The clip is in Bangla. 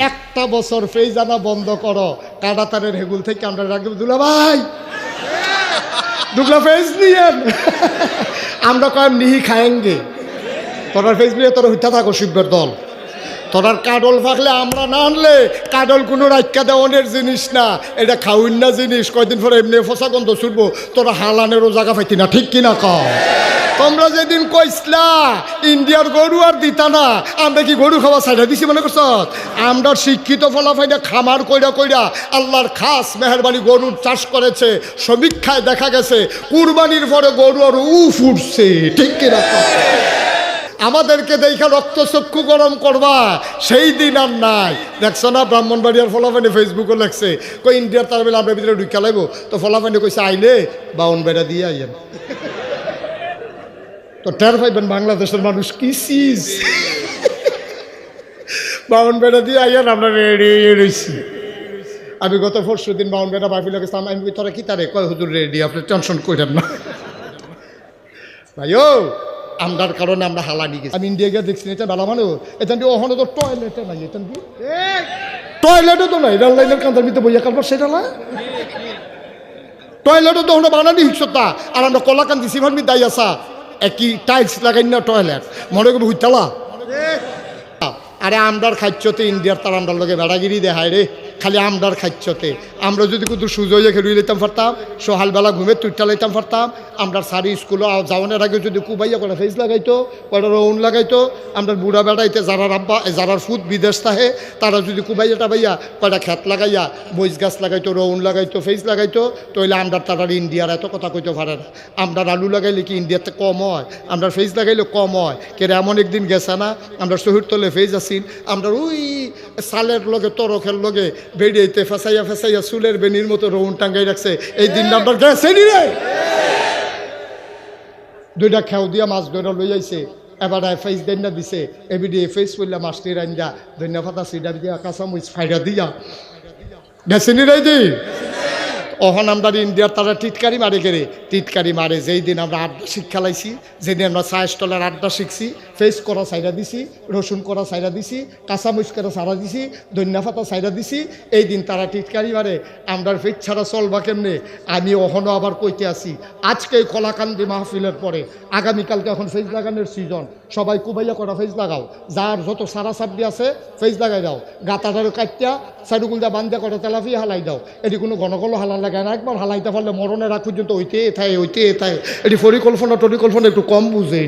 একটা বছর ফেজ আনা বন্ধ করো, কাটাতারের হেগুল থেকে আমরা রাখবো দুলা ভাই দুগলা ফেজ নিয়েন আমরা কয়েম নিহি খায়েঙ্গে তোরার ফেজ নিয়ে তোর হইতা থাকো শিববের দল তোরার কাডল ফাঁকলে আমরা না আনলে কাডল কোনো রাখা দেওয়ানের জিনিস না, এটা খাউন না জিনিস। কয়দিন পরে এমনি ফসা গন্ধ ছুটবো, তোরা হালানেরও জায়গা পাইতি না, ঠিক কিনা কও? তোমরা যেদিন কইসলা ইন্ডিয়ার গরু আর দিতা না, আমরা কি গরু খাওয়া ছাইড়া দিছি মনে করছ? আমরা শিক্ষিত ফলাফাইটা খামার কইরা কইরা আল্লাহর খাস মেহরবানি গরুর চাষ করেছে। সমীক্ষায় দেখা গেছে কুরবানির পরে গরু আর উফ উঠছে, ঠিক কিনা কও? আমাদেরকে দেখা রক্ত চক্ষু গরম করবা সেই দিন আর নাই। দেখছো না ব্রাহ্মণবাড়িয়ার ফলাফানি ফেসবুকে লেখছে কই ইন্ডিয়ার তার বেলা আমরা ভিতরে ঢুকা লাগবো, তো ফলাফানি কইছে আইলে বাউন বেড়া দিয়ে আইয়েন। তো টের পাইবেন বাংলাদেশের মানুষ কি চিজ। বাউন বেড়া দিয়ে আইয়েন, আমরা রেডি রয়েছি। আমি গত পরশু দিন বাউন বেড়া বাইফুল গেছিলাম, আমি তোরা কি তারে কয় হুজুর রেডি, আপনি টেনশন করেন না ভাইও। আমরার কারণে আমরা হালানি গেছি। আমি ইন্ডিয়া গিয়ে দেখছি এটা ভালো মানুষ, এখান দিয়ে ওখানে তো টয়লেটে নাই, এখান দিয়ে টয়লেটও তো নাই, রেল লাইনের কান্দার ভিতরে বইয়া কারবার সেটা না, টয়লেটও তো ওখানে বানানি হিংসতা। আর আমরা কলাকান্দি সিভারমি দাই আসা একই টাইলস লাগাই না টয়লেট, মনে করবো হুইতালা। আরে আমরার খাচ্ছতে ইন্ডিয়ার তার আমরার লগে বেড়াগিরি দেখায় রে, খালি আমরার খাচ্ছতে। আমরা যদি কিন্তু সুযোগ খেলুই লইতাম পারতাম, সকালবেলা ঘুমে তুইটা লইতাম পারতাম। আমরা সারি স্কুলে যাওয়ানোর আগে যদি কুবাইয়া করে ফেস লাগাইতো, কয়টা রৌন লাগাইতো। আমরা বুড়া বেড়াইতে যারার আব্বা যারার ফুট বিদেশ থাকে তারা যদি কুবাইয়া টাবাইয়া কয়টা খেত লাগাইয়া বইজ গাছ লাগাইতো, রৌন লাগাইতো, ফেস লাগাইতো, তাহলে আমরা তারা ইন্ডিয়ার এত কথা কইতে পারে না। আমরা আলু লাগাইলে কি ইন্ডিয়াতে কম হয়? আমরা ফেস লাগাইলে কম হয়। কেরে এমন একদিন গেছে না, আমরা শহীদ তলে ফেস আসিন, আমরা ওই সালের লগে তরখের লগে বেড়িয়েতে ফেসাইয়া ফেসাইয়া চুলের বেনির মতো রৌন টাঙ্গাই রাখছে। এই দিন আমরা গেছে নি রে, দুইটা খেও দিয়া মাছ ধরে লই আইছে, এবার ফেস দেন দিছে, এবিডি ফেস করলে মাছটি রাঞ্জা ধন্যা ফাতা সিডা দিয়া কাঁচামরিচ ফাইডা দিয়া গেছে নি রে দি। অহন আমরা ইন্ডিয়ার তারা টিটকারি মারে গেলে টিটকারি মারে। যেই দিন আমরা আড্ডা শিক্ষা লাইছি, যেদিন আমরা চায়ের স্টলের আড্ডা শিখছি, ফেস করা সাইডা দিছি, রসুন করা সাইডা দিছি, কাঁচামরিচ করা সারা দিছি, ধন্যা ফাতা সাইডা দিছি, এই দিন তারা টিটকারি মারে। আমরা ফেস ছাড়া চলবা কেমনে? আমি অহনও আবার কইতে আসি, আজকে কলাকান্দি মাহফিলের পরে আগামীকালকে এখন ফেস লাগানোর সিজন, সবাই কুবাইয়া করা ফেস লাগাও, যার যত সারা সাবডি আছে ফেস লাগাই দাও, গাতাটারও কাটিয়া সাইডুকুল দা বান্ধা করে তেলাফি হালাই দাও। এটি কোনো ঘনকল হালা লাগে না, একবার হালাইতে পারলে মরণের রাখ পর্যন্ত ওইতে থাকে। এটি পরিকল্পনা টরিকল্পনা একটু কম বুঝে।